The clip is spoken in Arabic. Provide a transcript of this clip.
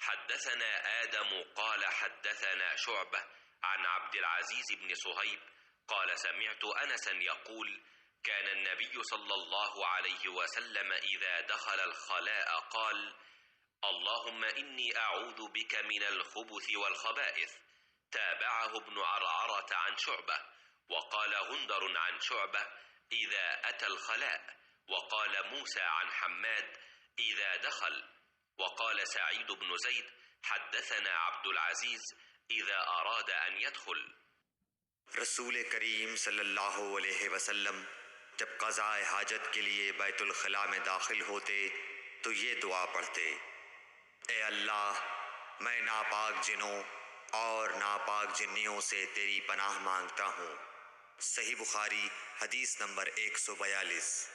حدثنا آدم قال حدثنا شعبة عن عبد العزيز بن صهيب قال سمعت أنسا يقول كان النبي صلى الله عليه وسلم إذا دخل الخلاء قال اللهم إني أعوذ بك من الخبث والخبائث. تابعه ابن عرعرة عن شعبة، وقال غندر عن شعبة إذا أتى الخلاء، وقال موسى عن حماد إذا دخل، وقال سعيد بن زيد حدثنا عبد العزيز إذا أراد أن يدخل۔ رسول کریم صلی اللہ علیہ وسلم جب قضاء حاجت کے لیے بیت الخلاء میں داخل ہوتے تو یہ دعا پڑھتے، اے اللہ میں ناپاک جنوں اور ناپاک جنیوں سے تیری پناہ مانگتا ہوں۔ صحیح بخاری حدیث نمبر 142۔